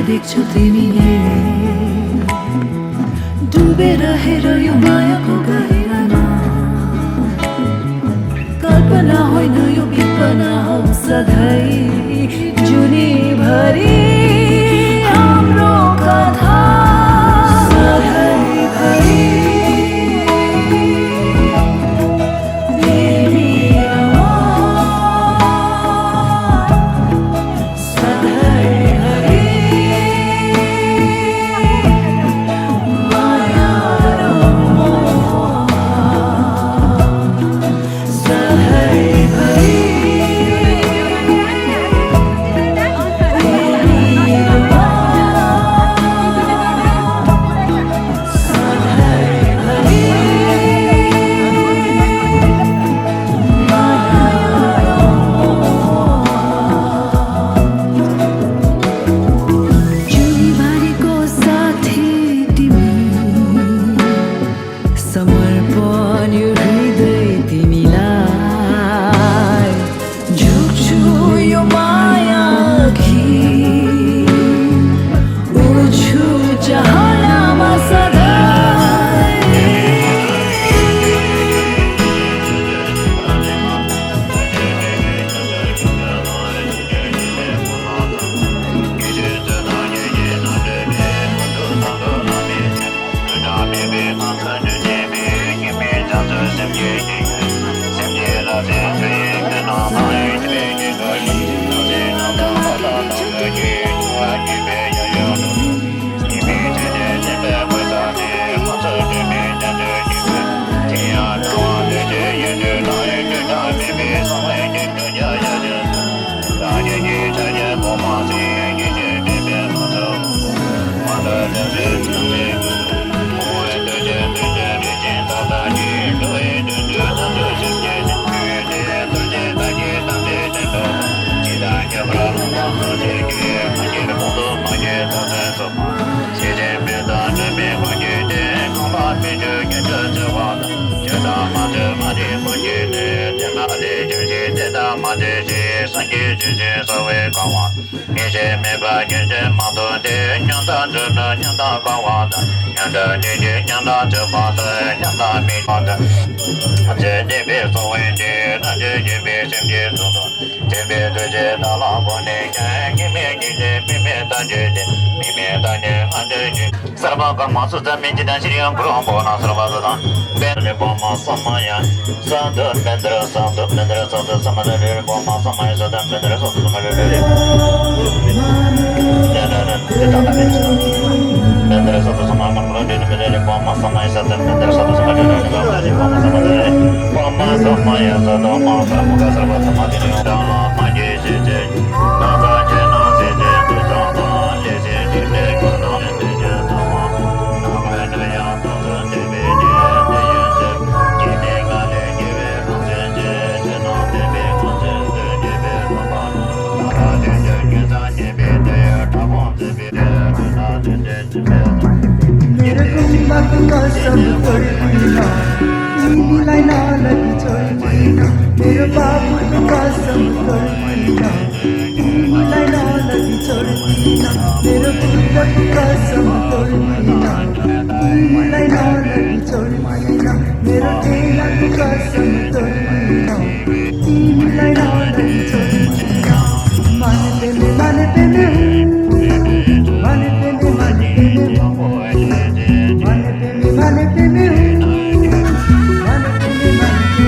देख्छु तिमीले डुबेर हेर यो मायाको गहिरामा कल्पना होइन यो विपना हो सधैँ जुनीभरि हाम्रो कथा सधैँभरि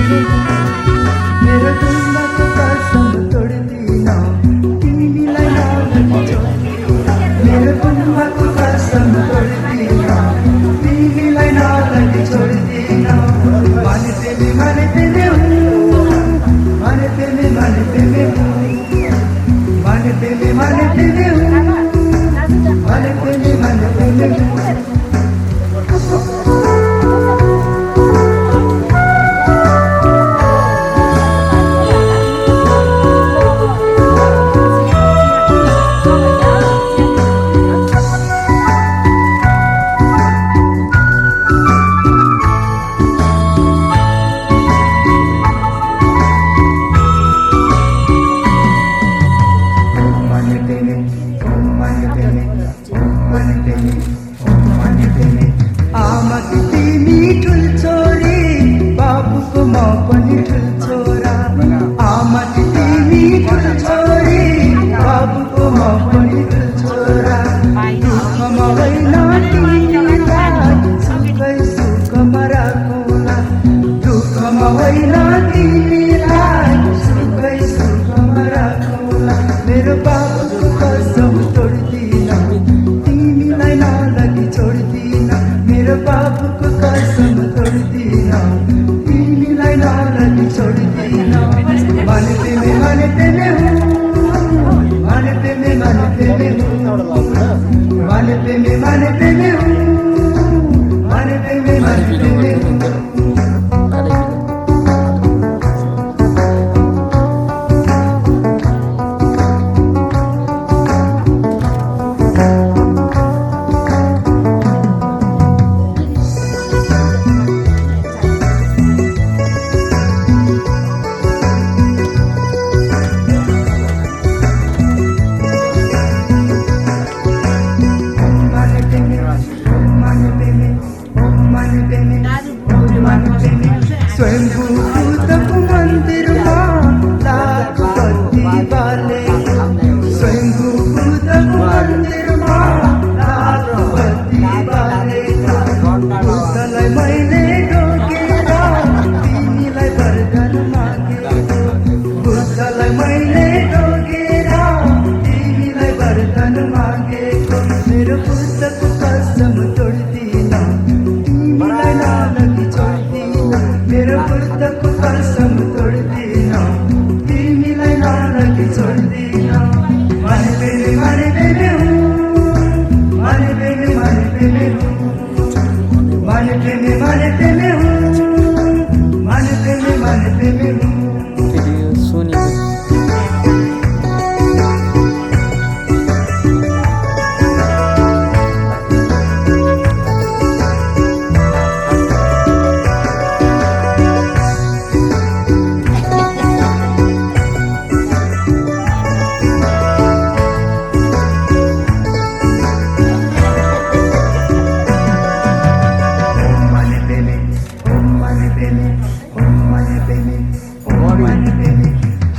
Thank you. प्रेमी हूँ माने प्रेमी हूँ आमाकी तिमी ठुल छोरी बाबुको म पनि ठुल छोरा आमाकी तिमी ठुल छोरी बाबुको म पनि ठुल छोरा दुःखमा होइन तिमीलाई सुखै सुखमा राखौँला दुःखमा होइन तिमीलाई सुखै सुखमा राखौँला मेरो बाबुको कसम तोड्दिन तिमीलाई नलगी छोड्दिन मेरो बाबुको कसम तोड्दिन तिमीलाई नलगी छोड्दिन माने प्रेमी हूँ माने प्रेमी हूँ माने प्रेमी हूँ माने प्रेमी हूँ माने प्रेमी हूँ स्वयंभू बुद्धको मन्दिरमा लाख बत्ती बाले स्वयंभू बुद्धको मन्दिरमा लाख बत्ती बाले बुद्धलाई मैले ढोकेर तिमीलाई वरदान मागेको बुद्धलाई मैले ढोकेर तिमीलाई वरदान मागेको मेरो बुद्धको कसम तोड्दिन तिमीलाई नलगी छोड्दिन मेरो बुद्धको कसम तोड्दिन तिमीलाई नलगी छोड्दिन माने प्रेमी हूँ माने प्रेमी हूँ माने प्रेमी हूँ माने प्रेमी हूँ माने प्रेमी हूँ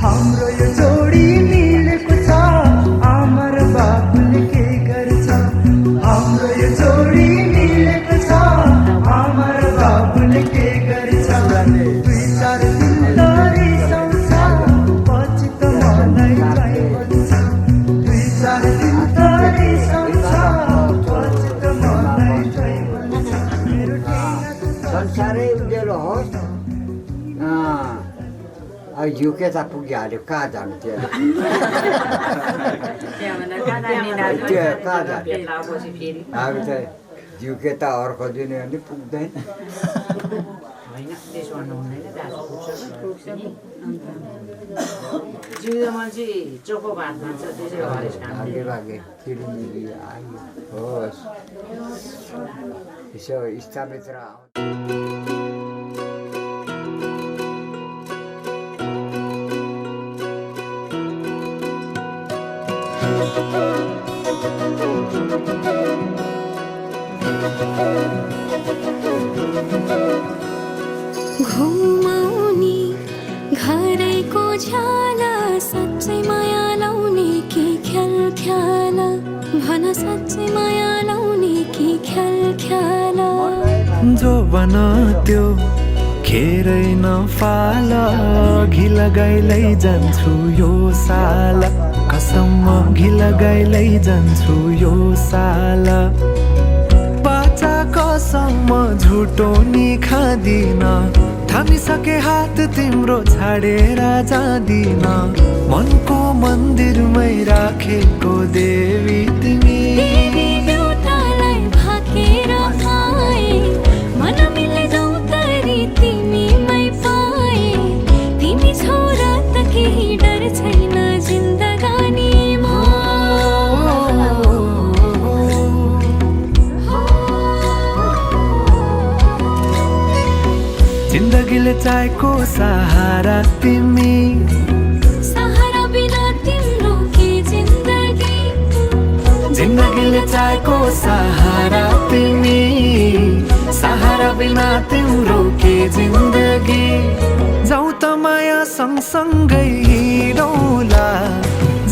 हाम्रो यो जोडी मिलेको छ आमा र बाबुले के गर्छ हाम्रो यो जोडी मिलेको छ आमा र बाबुले के गर्छ दुई चार दिन त रिसाउँछ पछि त मलाई गाई भन्छ दुई चार दिन त रिसाउँछ पछि त मलाई गाई भन्छ मेरो संसारै उज्यालो होस् झुके त पुगिहाल्यो कहाँ जानु त्यो कहाँ जानु अब त झुके त अर्को दिन पनि पुग्दैन चोखो भात भन्छ त्यसै भागे भागे किरिमिरी आयो होस् यसो इष्टमित्र घुमाउने घरैको झ्याला साँच्चै माया लाउने के ख्याल ख्याल भन साँच्चै माया लाउने के ख्याल ख्याल जो बन त्यो खेरै नफाल घि लगाइलै जान्छु यो साल कसम घि लगाइलै जान्छु यो साल बाचा कसम झुटो नि खादिन थामिसके हात तिम्रो छाडेर जाँदिन मनको मन्दिरमै राखेको देवी तिमी देवी देउतालाई भाकेर आए मन मिले जाउँ तरी तिमीमै पाए तिमी छोरा त केही डर छैन जिन्दगानीमा जिन्दगीले चाहेको सहारा तिमी सहारा बिना तिम्रो के जिन्दगी जिन्दगीले चाहेको सहारा तिमी सहारा बिना तिम्रो के जिन्दगी जाउँ त माया सँगसँगै हिँडौँला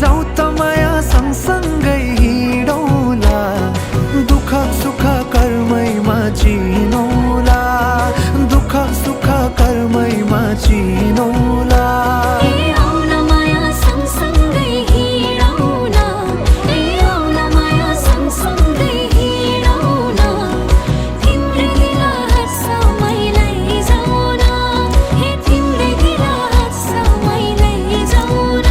जाउँ त माया सँगसँगै हिँडौँला दुःख सुख कर्मैमा चिनौला दुःख सुख कर्मैमा चिनौला ए आउन माया सँगसँगै हिँडौँला ए आउन माया सँगसँगै हिँडौँला तिम्रै दिला हँसमैलाई जाउन हे तिम्रै दिला हँसमैलाई जाउन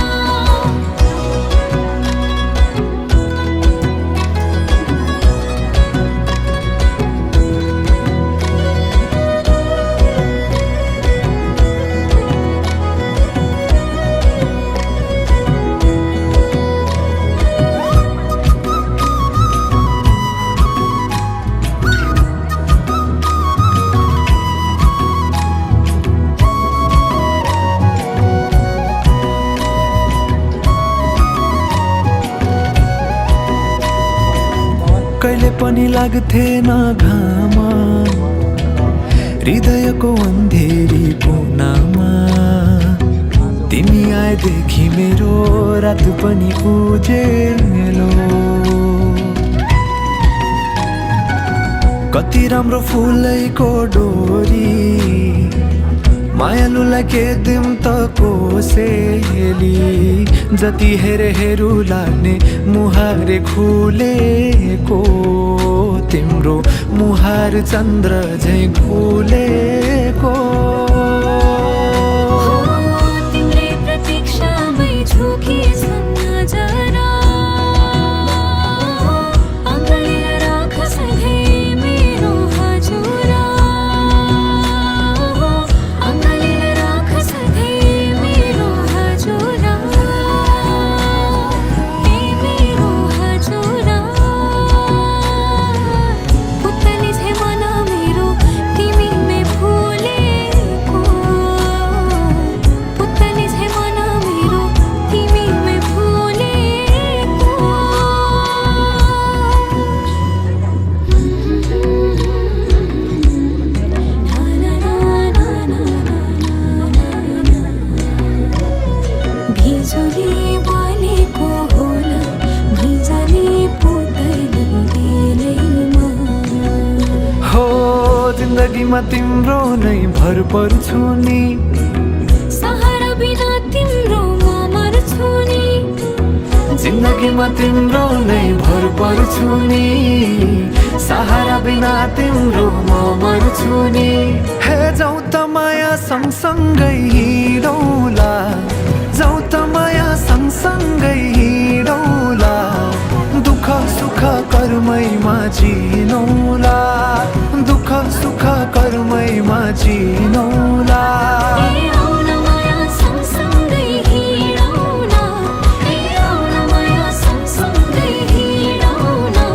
कहिले पनि लाग्थेन घाम हृदयको अन्धेरी कुनामा तिमी आएदेखि मेरो रात पनि उजेलो कति राम्रो फुलैको डोरी मायालुलाई के दिम त कोसेली जति हेरे हेरु लाग्ने मुहारे खुलेको तिम्रो मुहार चन्द्र झै खुलेको तिम्रै प्रतीक्षामै झुकी नजरा अङ्गालेर राख सधैँ मेरो हजुरा अङ्गालेर राख सधैँ मेरो हजुरा ए मेरो हजुरा पुतली छे मन मेरो तिमीमै फुलेको पुतली छे मन मेरो तिमीमै फुलेको बिजुली बलेको होला भिजली पुतली बेलैमा हो जिन्दगीमा तिम्रो नै भर पर्छु नि सहारा बिना तिम्रो म मर्छु नि जिन्दगीमा तिम्रो नै भर पर्छु नि सहारा बिना तिम्रो म मर्छु नि हे जाउँ त माया सँगसँगै हिँडौँला जाउँ त माया सँगसँगै हिँडौँला दुःख सुख कर्मैमा चिनौला दुःख सुख कर्मैमा चिनौला ए आउन माया सँगसँगै हिँडौँला ए आउन माया सँगसँगै हिँडौँला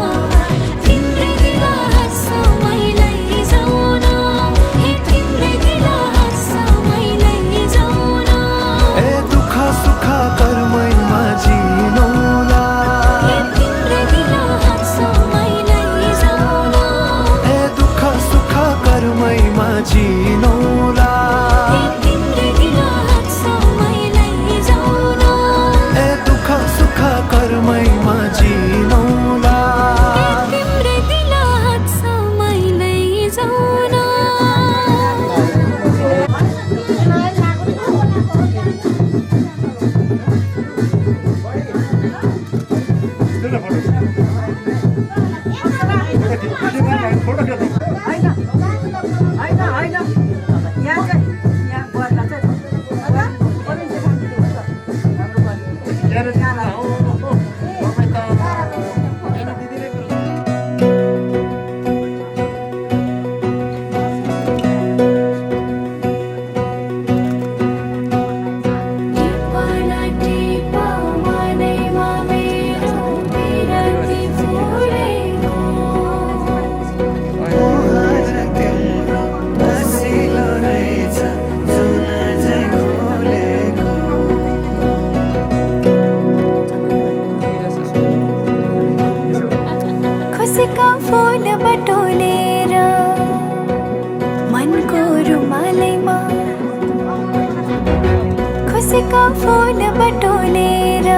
तिम्रै दिला हँसमैलाई जाउन हे तिम्रै दिला हँसमैलाई जाउन ए दुःख सुख कर्मैमा चिनौला हे तिम्रै दिला हँसमैलाई जाउन ए दुःख सुख कर्मैमा चिनौला हे तिम्रै दिला हँसमैलाई जाउन ए दुःख सुख कर्मैमा चिनौला तिम्रै दिला हँसमैलाई जाउन यहाँ चाहिँ यहाँ खुसीका फूल बटोलेर मनको रुमालैमा खुसीका फूल बटोलेर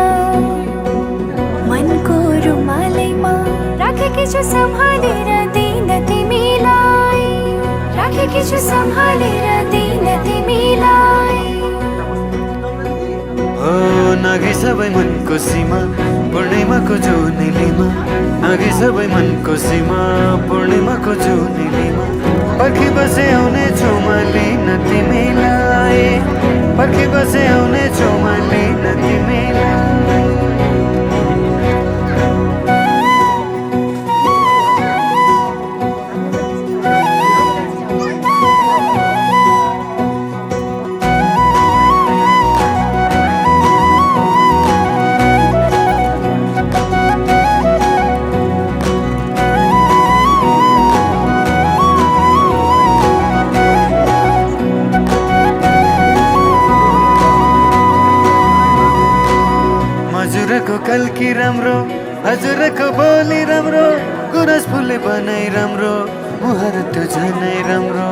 मनको रुमालैमा राखेकी छु सम्हालेर दिन तिमीलाई राखेकी छु सम्हालेर दिन तिमीलाई नागे सबै मनको सीमा पूर्णिमाको जुनेलीमा नागे सबै मनको सीमा पूर्णिमाको जुनेलीमा पर्खी बसे आउने छु म लिन तिमीलाई पर्खी बसे आउने छु म लिन तिमीलाई हजुरको कल्की राम्रो हजुरको बोली राम्रो गुरस फुले बनाइ राम्रो मुहार त्यो झनै राम्रो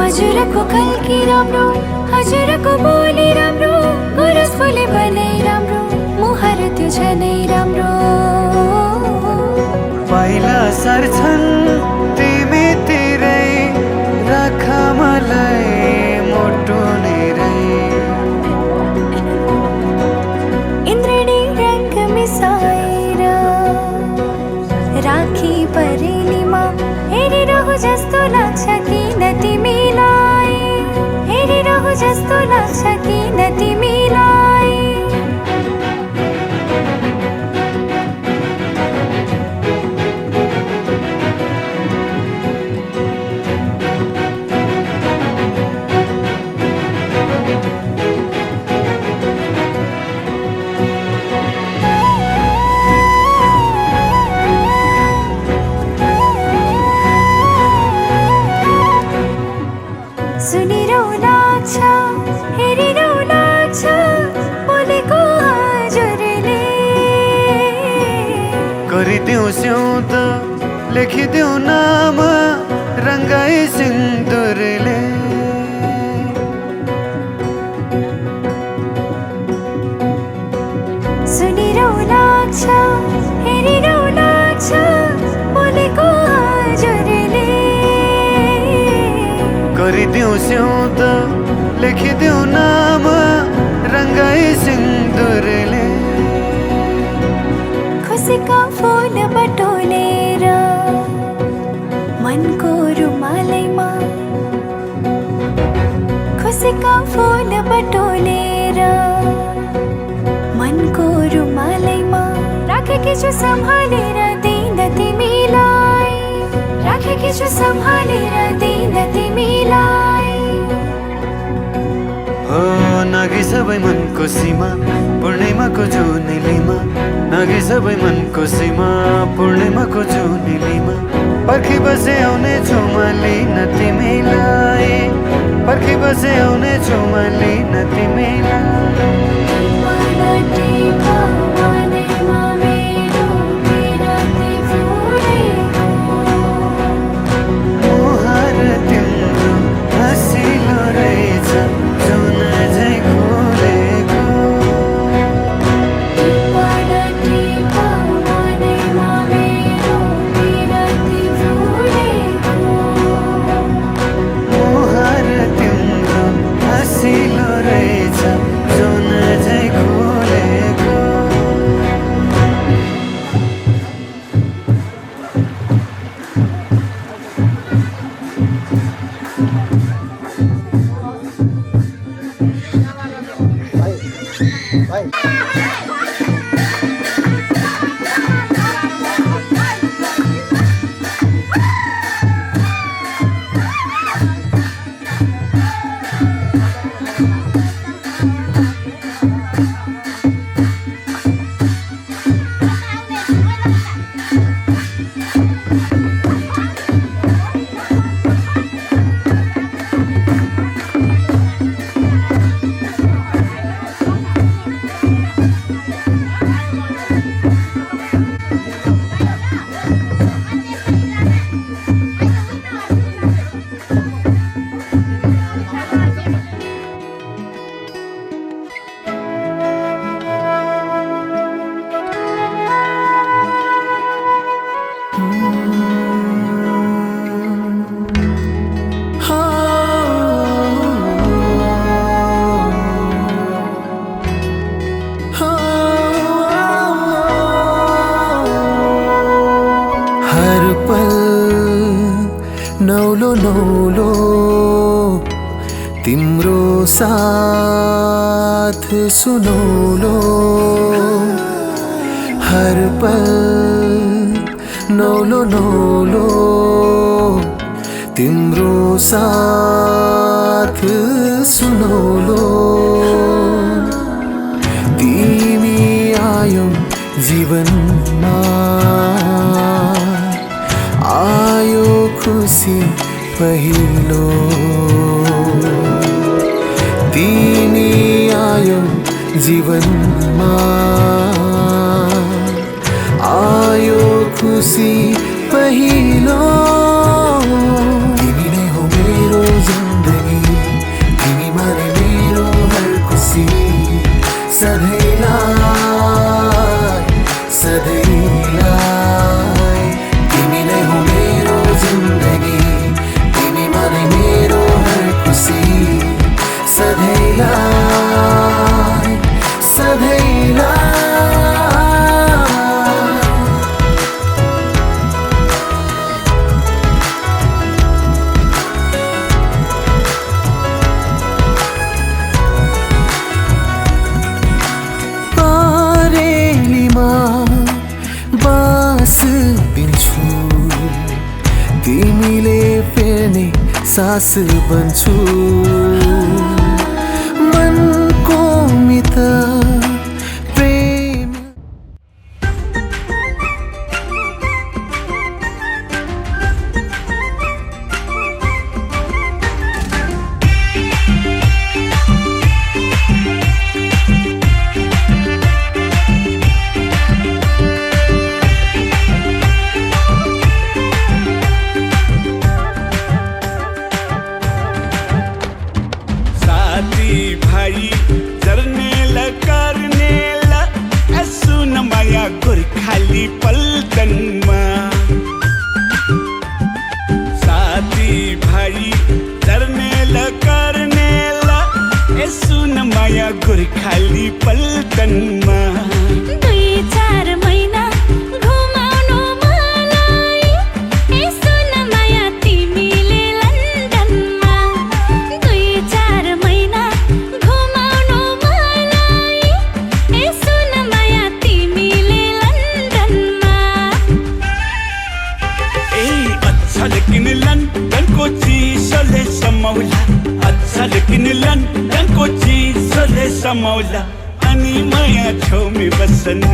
हजुरको कल्की राम्रो हजुरको बोली राम्रो गुरस फुले बनाइ राम्रो मुहार त्यो झनै राम्रो पाइला सर्छन् तिमी तिरै राख मलाई मोटो निरै इन्द्रणी रंग मिसाएर राखी परेलीमा हेरिरहु जस्तो लाग्छ किन तिमीलाई हेरिरहु जस्तो लाग्छ किन तिमीलाई सुनिरौ लाग्छ हेरिरौ लाग्छ बोलेको हजुरले गरिदेऊ स्याउत लेखिदेऊ नाम रङ्गाई सिन्दुरले सुनिरौ लाग्छ हेरिरौ लाग्छ बोलेको हजुरले गरिदेऊ स्याउत लेखिदेऊ नाम रङ्गाई सिन्दुरले खुसीका फूल बटोलेर मनको रुमालैमा खुसीका फूल बटोलेर मनको रुमालैमा राखेकी छु सम्हालेर दिन तिमीलाई राखेकी छु सम्हालेर दिन तिमीलाई नागे सबै मनको सीमा पूर्णिमाको जुनेलीमा नागे सबै मनको सीमा पूर्णिमाको जुनेलीमा पर्खी बसे आउने छु म लिन तिमीलाई पर्खी बसे आउने छु म लिन तिमीलाई मुहार तिम्रो हँसिलो रहेछ जुन झै खोलेको मुहार तिम्रो हँसिलो रहेछ जुन झै खोलेको तिम्रो साथ सुनौलो हर पल नौलो नौलो तिम्रो साथ सुनौलो तिमी आयौ जीवनमा आयो खुसी पहिलो तिमी आयौ जीवनमा आयो खुसी पहिलो तिमी नै हो मेरो जिन्दगी तिमी मारे मेरो हर खुसी सधैँलाई सधैँलाई तिमी नै हो मेरो जिन्दगी तिमी मारे मेरो हर खुसी सधैँलाई सधैँलाई तिमीले फेर्ने सास बन्छु मनको मित प्रेम भाइ जर्नेला कर्नेला यसो नमाया गोर्खाली पल्टनमा साथी भाइ जर्नेला कर्नेला यसो नमाया गोर्खाली पल्टनमा 2-4 महिना घुमाउनु मलाई यसो नमाया तिमीले लन्डनमा 2-4 महिना घुमाउनु मलाई यसो नमाया तिमीले लन्डनमा ए अच्छा लेकिन लन्डनको चिसोले समाउला अच्छा लेकिन लन्डनको चिसोले समाउला अनि माया छेउमै बस्नु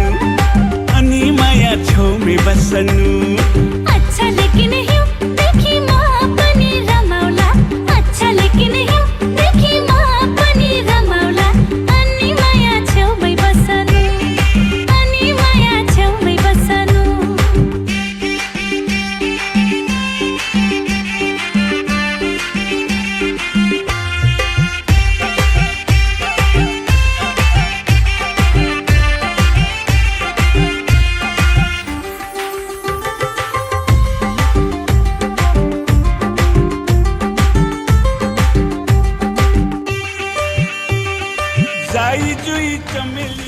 अनि माया छेउमै बस्नु अच्छा लेकिन हिउँ देखि म पनि रमाउला अच्छा लेकिन हिउँ देखि म पनि रमाउला अनि माया छेउमै बस्नु अनि माया छेउमै बस्नु जाई जुई चमेली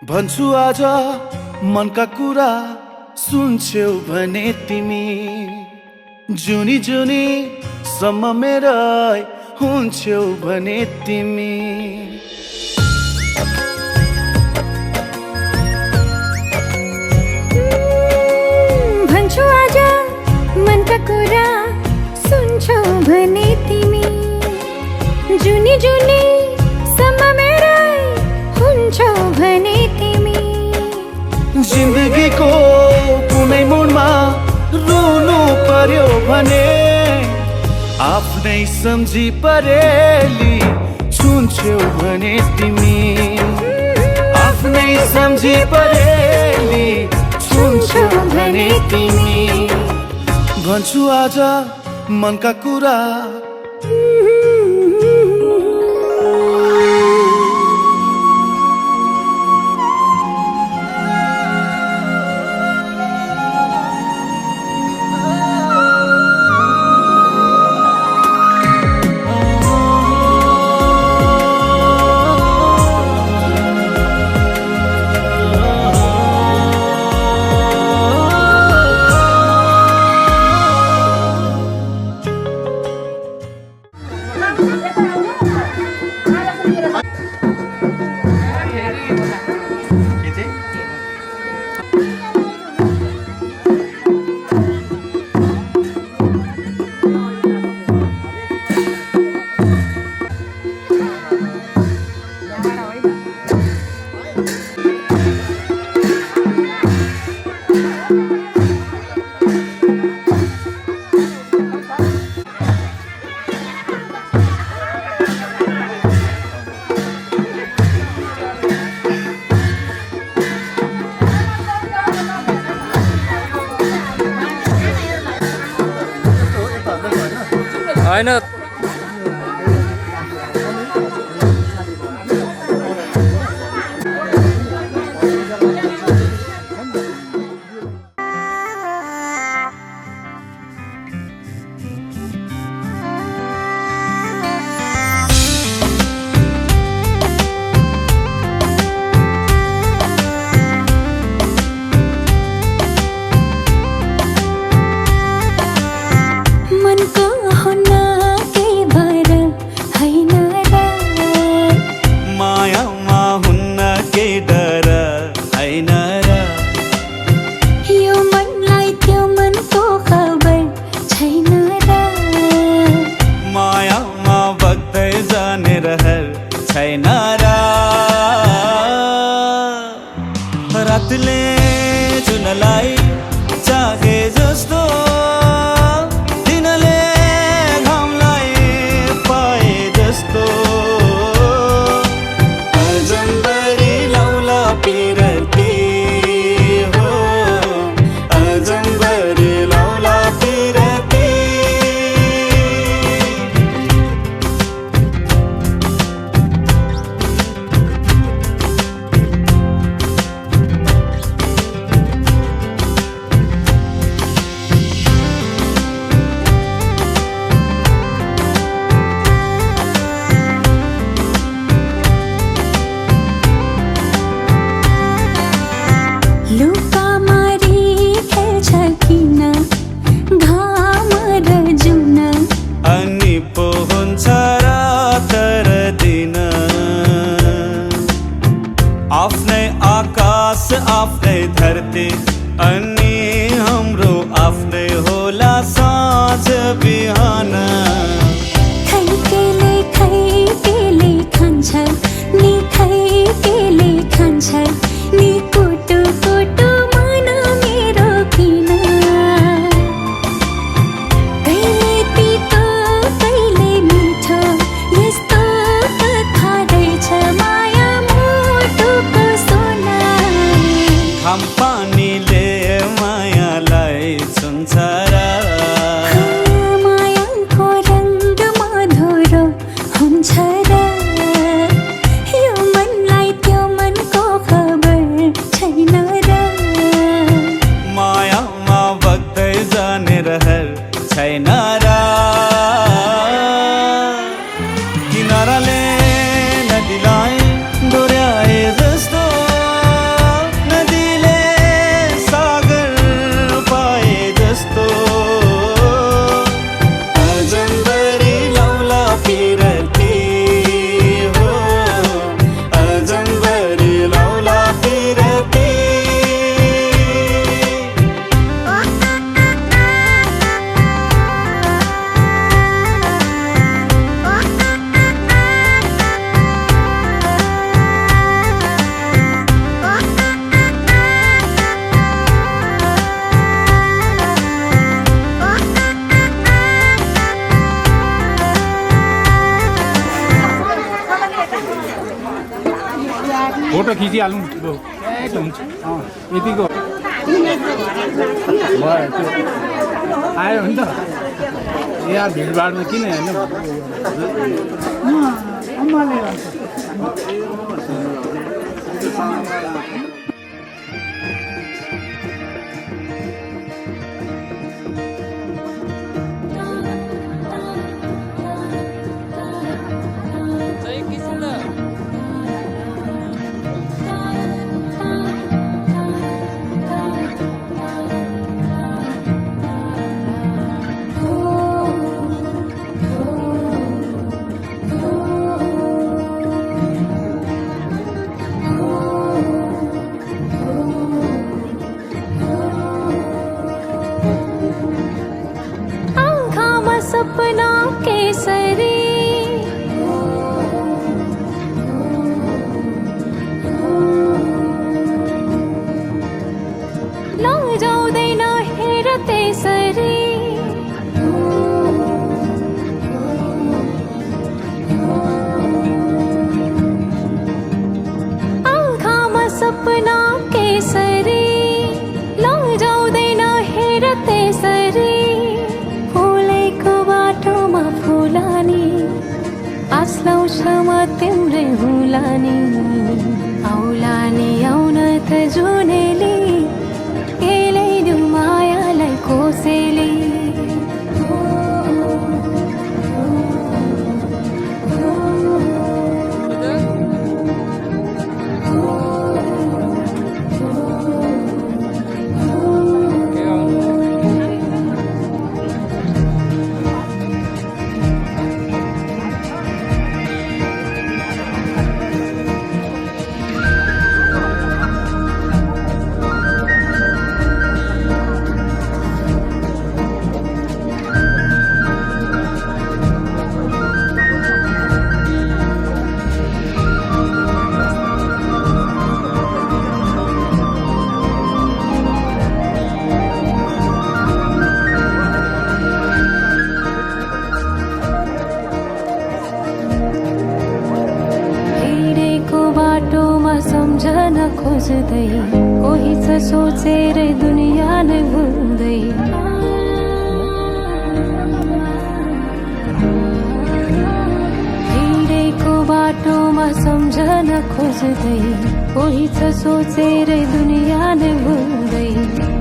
भन्छु आज मनका कुरा सुन्छौ भने तिमी जुनी जुनी सम्म मेरै हुन्छौ भने तिमी भन्छु आज मनका कुरा सुन्छौ भने तिमी जुनी जुनी सम्म मेरै हुन्छौ भने तिमी जिन्दगीको कुनै मोडमा रुनु पर्यो भने आफ्नै सम्झी परेली छुन्छौ भने तिमी आफ्नै सम्झी परेली छुन्छौ भने तिमी भन्छु आज मनका कुरा होइन रातले जुनलाई चाहे जस्तो दिनले घामलाई पाए जस्तो अजम्बरी लौला पिरती हो अजम्बरी लौला पिरती आफ्नै आकाश आफ्नै धरती अनि हाम्रो आफ्नै होला साँझ बिहान खैकेले खान्छ नि खैकेले खान्छ नि कुटु कुटु मन मेरो किन कहिले तितो कहिले मिठो यस्तो कथा रहेछ माया मुटुको सोना घाम पानीले मायालाई छुन्छ र मायाको रङ्ग मधुरो हुन्छ र यो मनलाई त्यो मनको खबर छैन र मायामा बग्दै जाने रहर छैन र किनाराले नदीलाई डोर्याए जस्तो नदीले फोटो खिचिहालौँ लु हुन्छ यतिको आयो नि त यहाँ भिडभाडमा किन हेर्नु सपना केसरी लौजाउँदैन हेर त्यसरी आँखामा सपना केसरी लौजाउँदैन हेर त्यसरी बाटोमा फुलानी आस लाउँछ म तिम्रै हुलानी आउलानी आउन त जुनेली केलैदिउ मायालाई कोसेली सम्झन खोज्दै कोही छ सोचेर दुनियाँ नै भुल्दै हिँडेको बाटोमा सम्झन खोज्दै कोही छ सोचेर दुनियाँ नै भुल्दै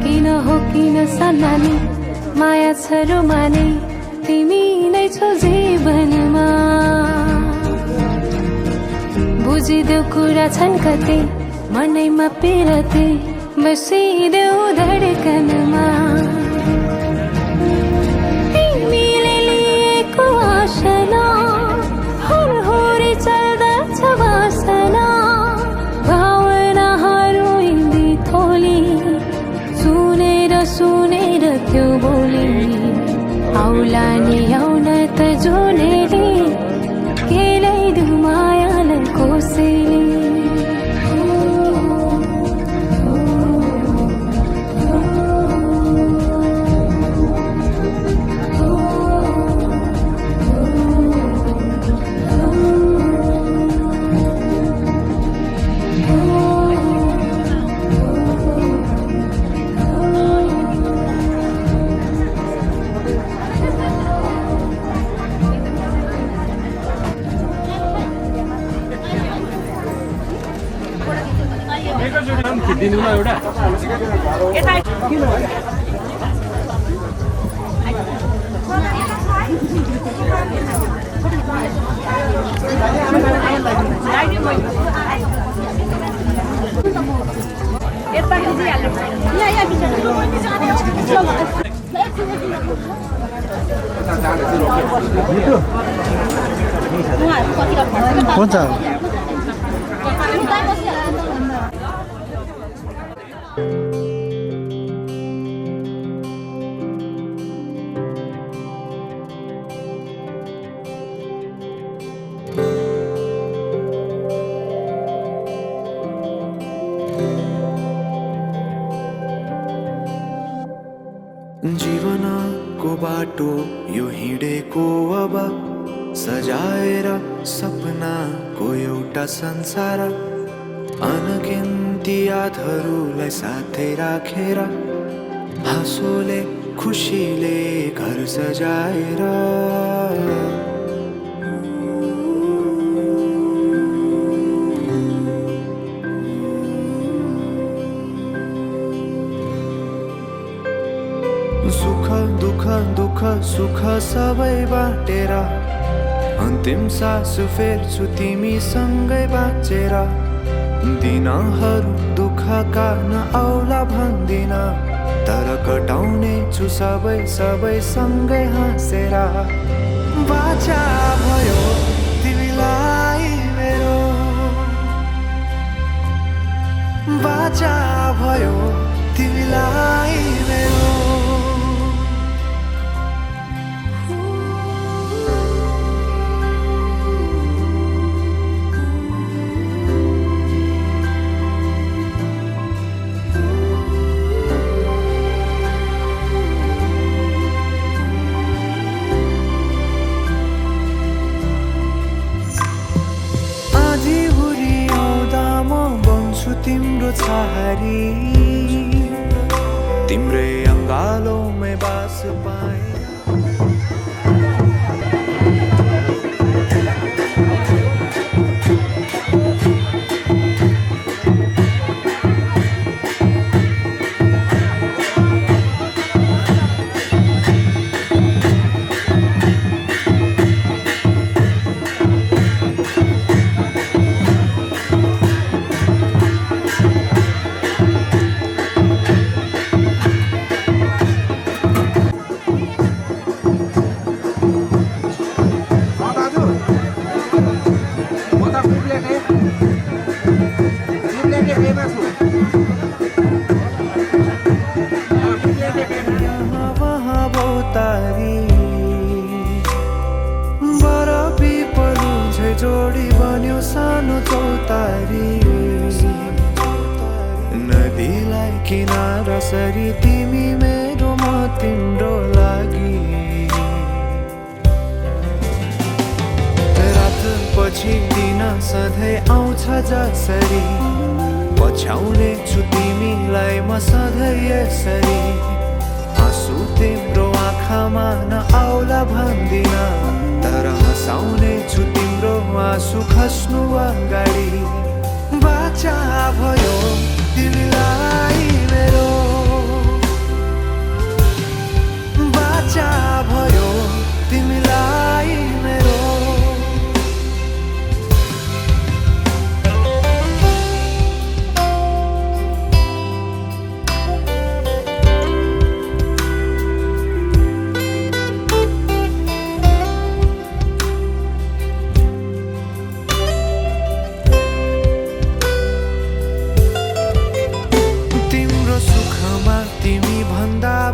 किन हो किन सन्नानी माया छ रोमानी तिमी नै छौ जीवनमा बुझिदेऊ कुरा छन् कति मनैमा पिरती बसिदेऊ धडकनमा तिमीले लिएको आशना हरहोरी चल्दछ वासना भावनाहरू हिँडी थोली सुनेर सुनेर त्यो बोली आउला नि आउन त जुनेली केलैदिउ मायालाई कोसेली दिनुमा एउटा हुन्छ जीवनको बाटो यो हिँडेको अब सजाएर सपनाको एउटा संसार अनगिन्ती यादहरूलाई साथै राखेर हाँसोले खुसीले घर सजाएर सुख दुःख दुःख सुख सबै बाटेर अन्तिम सास फेर्छु तिमीसँगै बाँचेर दिनहरू दुःखका नआउला भन्दिन तर कटाउने छु सबै सबै सँगै हाँसेर बाचा भयो तिमीलाई मेरो बाचा भयो तिमीलाई मेरो तिम्रो छहारी तिम्रै अङ्गालोमै बास पाए जोडी बन्यो सानो चौतारी नदीलाई किनारा सरी तिमी मेरो म तिम्रो लागि रात पछि दिन सधैँ आउँछ जसरी पछ्याउने छु तिमीलाई म सधैँ यसरी आँसु तिम्रो आँखामा नआउला भन्दिन तर हँसाउने छु तिम्रो आँसु खस्नु अगाडि बाचा भयो तिमीलाई मेरो बाचा भयो तिमीलाई मेरो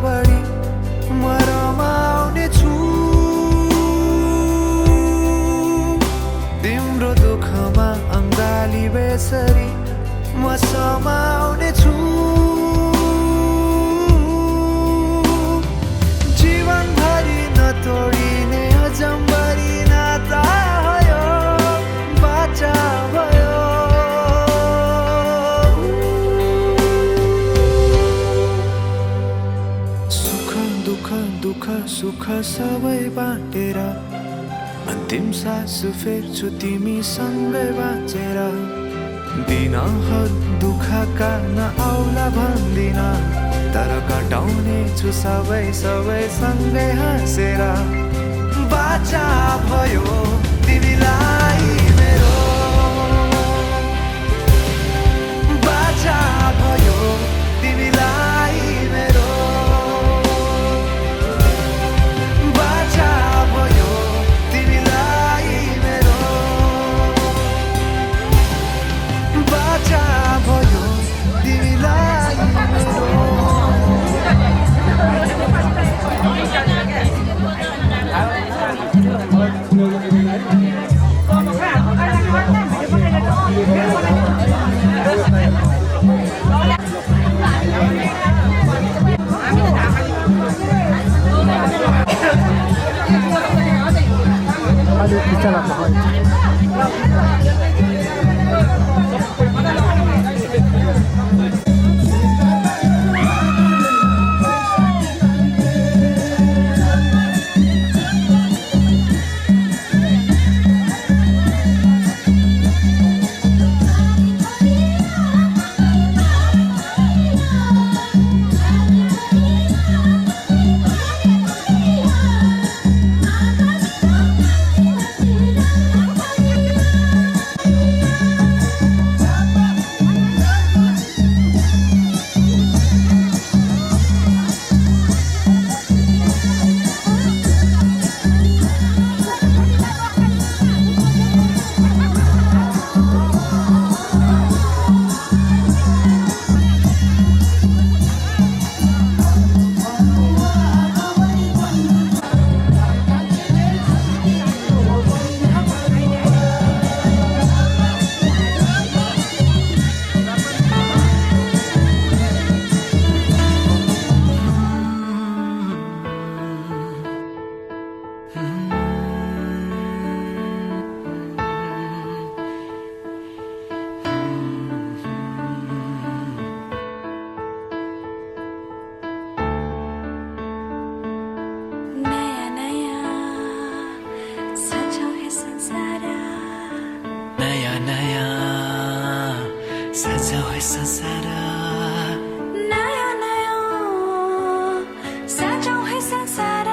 बढी म रमाउने छु तिम्रो दुःखमा अङ्गाली बेसरी म समाउने छु जीवनभरि नतोडिने अजम्बरी नाता भयो बाचा भयो दुःख सुख सबै बाँटेर अन्तिम सास फेर्छु तिमीसँगै बाँचेर दिनहरू दुःखका नआउला भन्दिन तर कटाउने छु सबै सबै सँगै हाँसेर बाचा भयो तिमीलाई मेरो बाचा भयो तिमीलाई मेरो Hãy subscribe cho kênh Ghiền Mì Gõ để không bỏ lỡ संसार नया नया सजाऊं है संसार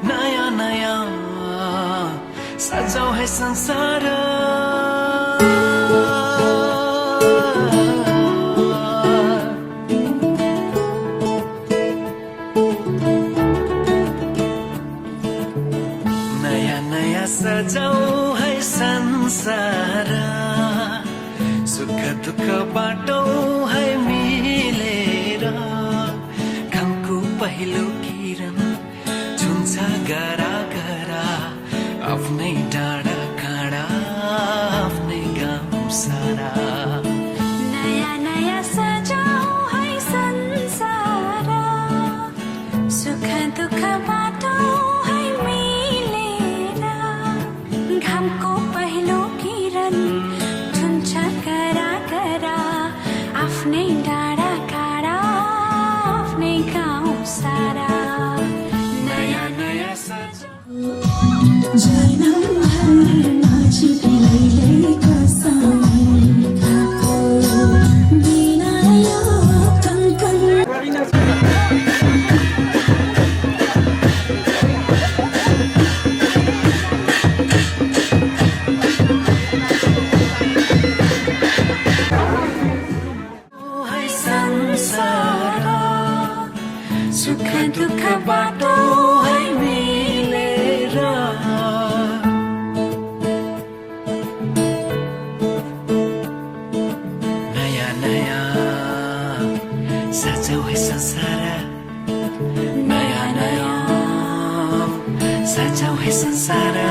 नया नया सजाऊं है संसार नया नया सजाऊं है संसार सुख दुःख बाटौं है मिलेर घामको पहिलो किरण छुन्छ गरा गरा आफ्नै डाँडा काँडा आफ्नै गाउँ सारा नया नया सजाऊं है संसार सुख दुःख बाटौं है मिलेर घामको पहिलो किरण छुन्छ करा करा आफ्नै डाँडा काँडा आफ्नै गाउँ सारा नयाँ नयाँ सजाऊं है संसार सुख दुःख बाटौं है मिलेर नयाँ नयाँ सजाऊं है संसार नयाँ नयाँ सजाऊं है संसार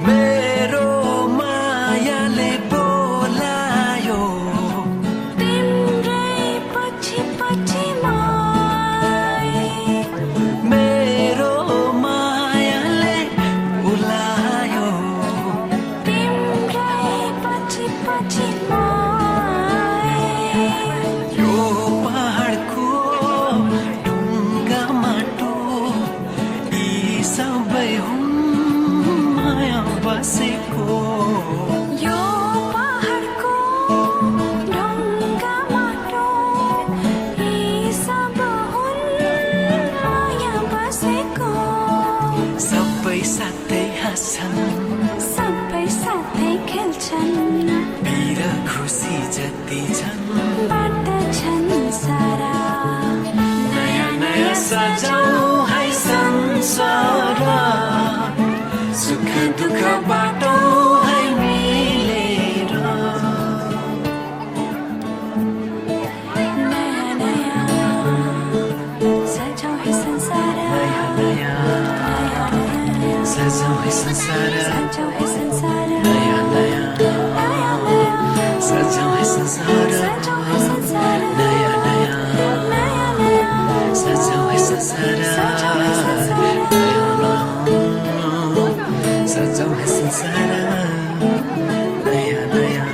मेरो मायाले बोलायो तिम्रै पछि पछि माए मेरो मायाले बोलायो तिम्रै पछि पछि माए यो पहाडको ढुङ्गा माटो यी सबै हुन् माया बसेको यो पहाडको ढुङ्गा माटो यी सब हुन् माया बसेको सबै साथै हाँस्छन् सबै साथै खेल्छन् पिर खुसी जति छन् बाँड्दछन् सारा नयाँ नयाँ सजाऊं है संसार सुख दुःख बाटौं है मिलेर नयाँ नयाँ सजाऊं है संसार नयाँ नयाँ सजाऊं है संसार सजाऊं है संसार नयाँ नयाँ सजाऊं है संसार सजाऊं है संसार नयाँ नयाँ सजाऊं है संसार सजाऊं है संसार सजाऊं है संसार नयाँ नयाँ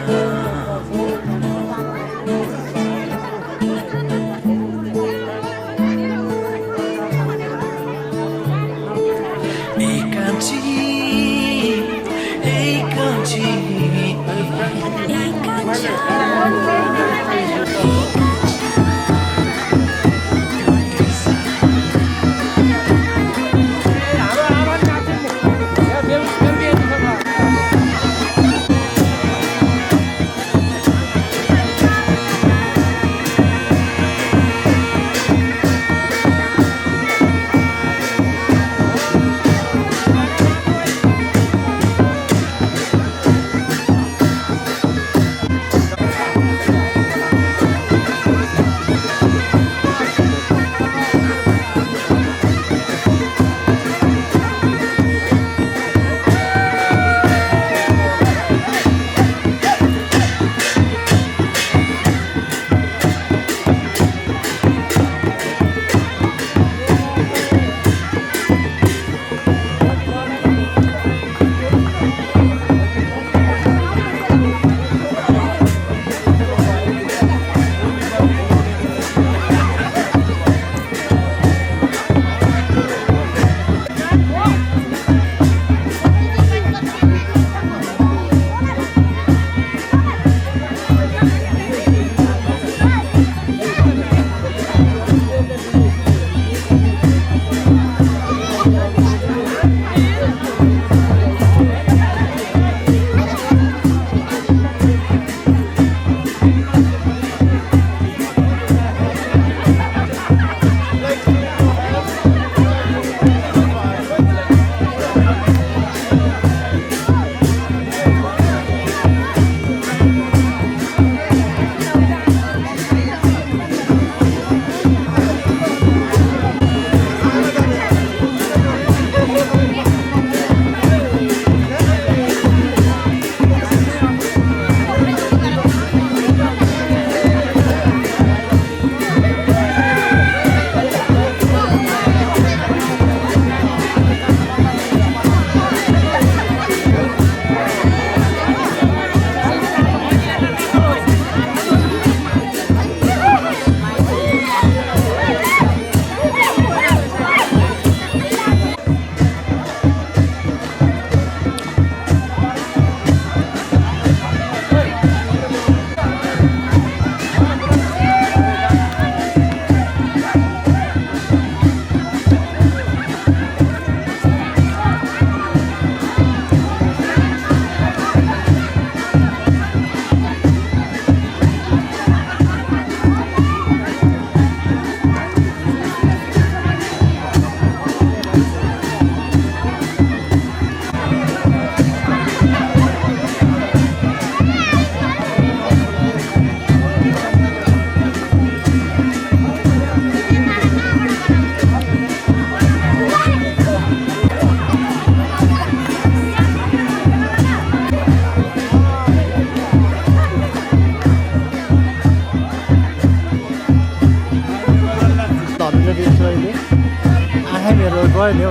गयो नि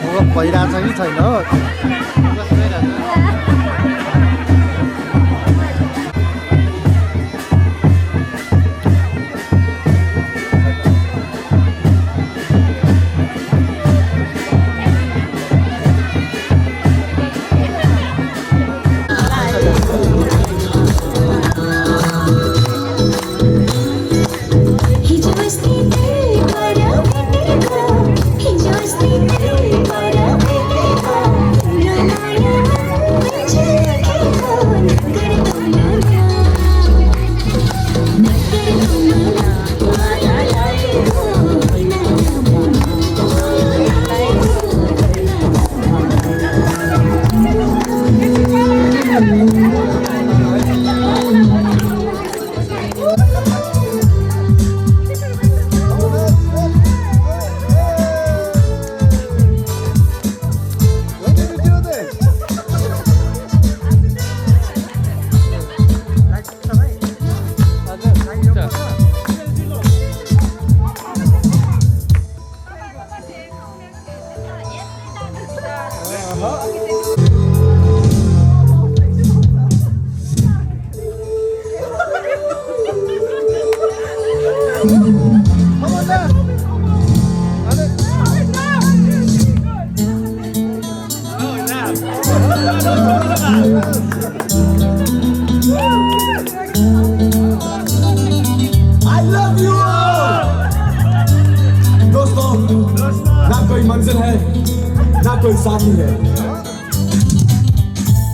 हौ भइरहेछ कि छैन हो ना कोई साथी है,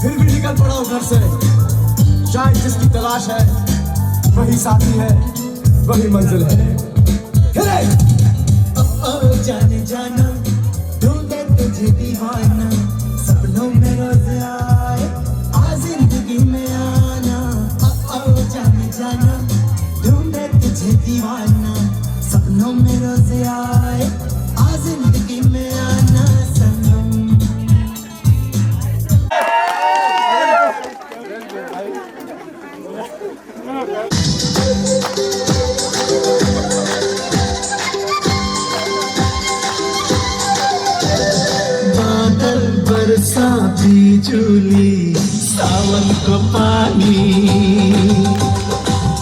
फिर भी निकल पड़ा हूं घर से। शायद जिसकी तलाश है वही साथी है, वही मंजिल है। जाने जाना ढूंढे तुझे दीवाना, सपनों में रोज आए आ जिंदगी में आना। जाने जाना ढूंढे तुझे दीवाना, सपनों में रोज आए आ जिंदगी में आना सनम। बादल बरसा बिजुली सावन को पानी,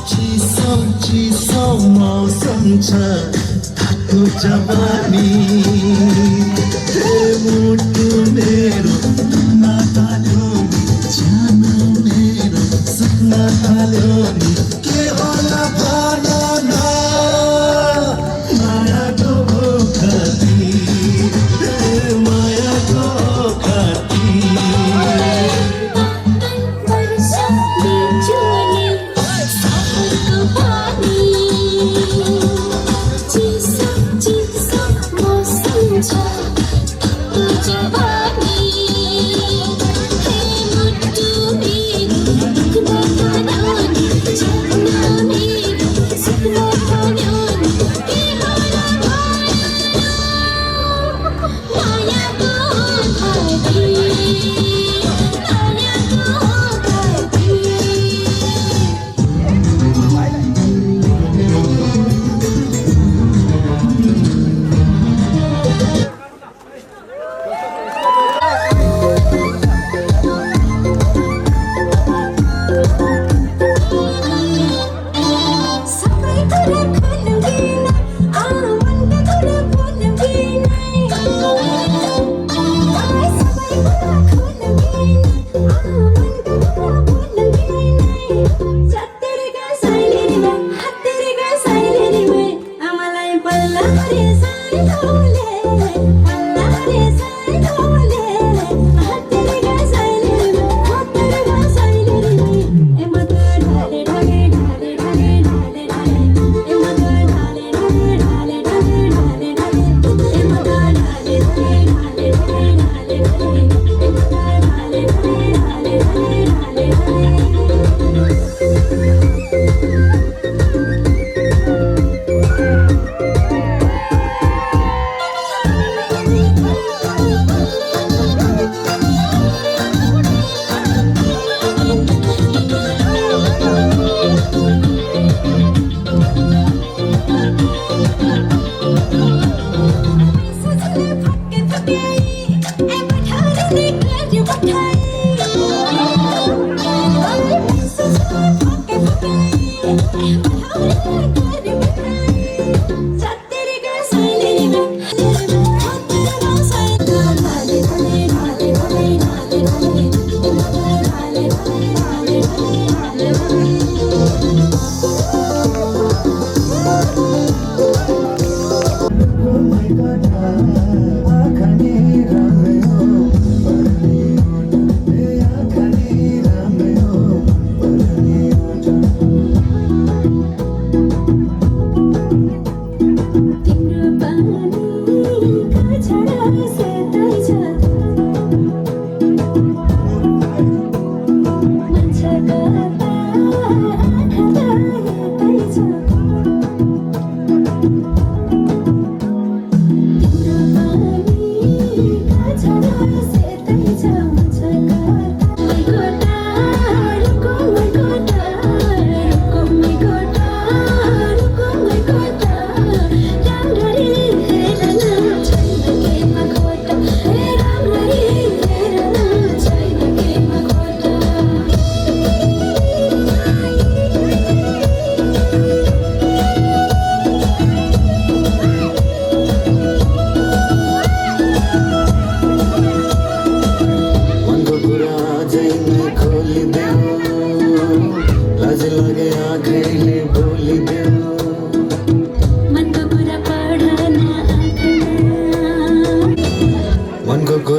चिसो चिसो मौसम छ थाको जवानी। मुटु मेरो ना थाल्यो नि, ज्यान मेरो सुन्न थाल्यो नि, के होला भन न मायाको कति, मायाको कति। वर्षा बिजुली सावनको पानी, चिसो चिसो मौसम छ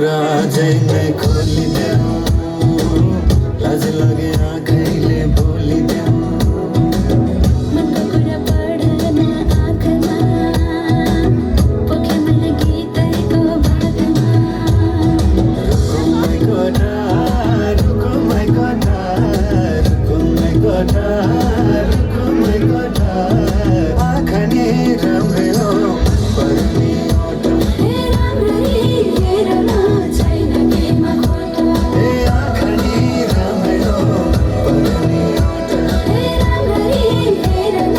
कुरा आजै नै खोलिदेऊ लाज लागे आँखैले बोलिदेऊ मनको कुरा पढ्न आँखमा पोखे मन गीतैको बाटोमा रुको my कोठा रुको my कोठा रुको my कोठा रुको my कोठा आँखा नि राम्रै हो पर्ने ओठा राम्ररी हेर्न छैन केमा खोटो ए आँखा नि राम्रै हो पर्ने ओठा राम्ररी हेर्न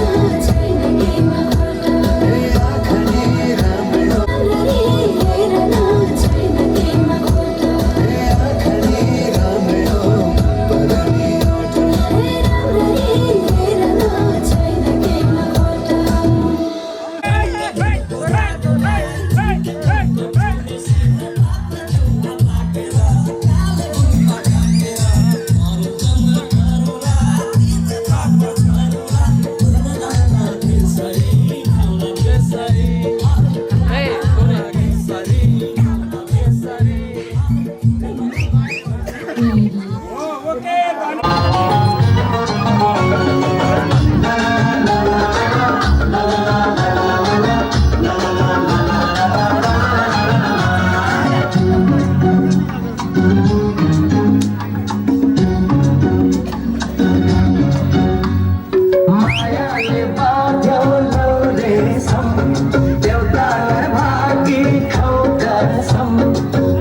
छैन केमा खोटो ए आँखा नि राम्रै हो राम्ररी हेर्न छैन केमा खोटो ए आँखा नि राम्रै हो पर्ने ओठा राम्ररी हेर्न छैन केमा खोटो मायाले बाँध्यो लौरे सम देउतालाई भागी खाऊ कसम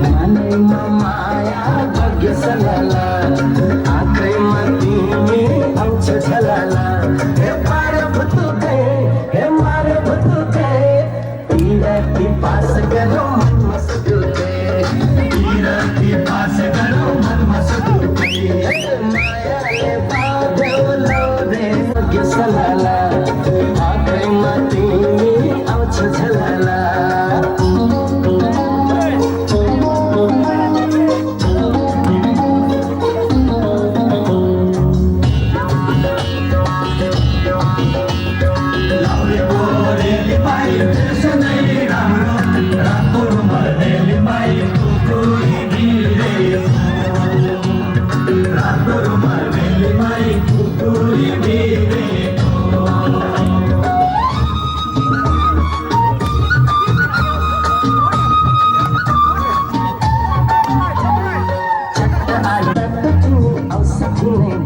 मनैमा माया भाग्य सलाला आँखैमा तिमी आउँछ झलाला हे पारे भुतुकै हे मारे भुतुकै तिरती पास गरौँ मनमा सुटुकै तिरती पास गरौँ मनमा सुटुकै मायाले बाँध्यो लौरे भाग्य सलाला आँखैमा तिमी आउँछ झलाला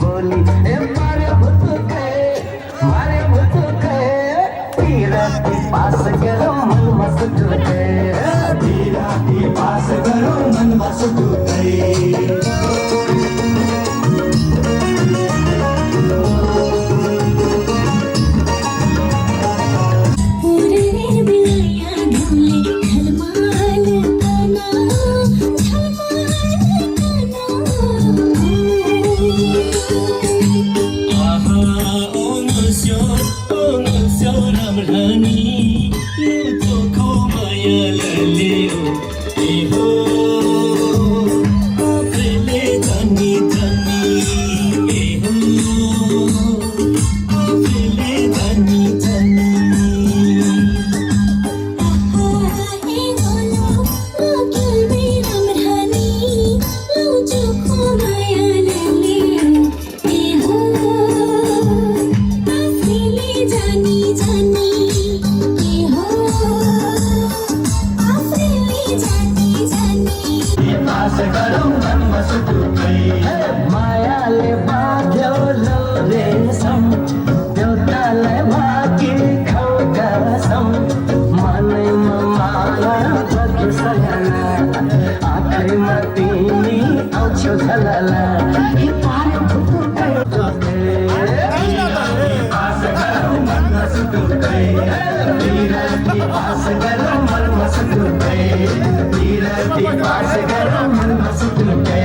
बोली मारे भुतुकै तिरती पास गरौँ मनमा सुटुकै तिरती पास गरौँ मनमा सुटुकै उडेर बिलाया घुमले झलमाल तना मायाले बाँध्यो लौरे सम देउतालाई भागी खाऊ कसम मनैमा माया भाग्य सलाला आँखैमा तिमी आउँछौ झलाला हे पारे भुतुकै पास गरौँ मनमा सुटुकै तिरती पास गरौँ मनमा सुटुकै तिरती पास गरौँ मनमा सुटुकै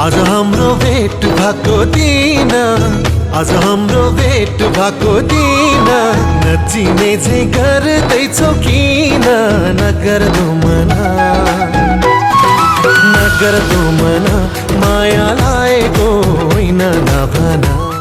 आज हाम्रो भेट भएको दिन आज हाम्रो भेट भएको दिन नचिने चाहिँ गर्दैछौ किन नगर्दो मना माया लागेको होइन नभना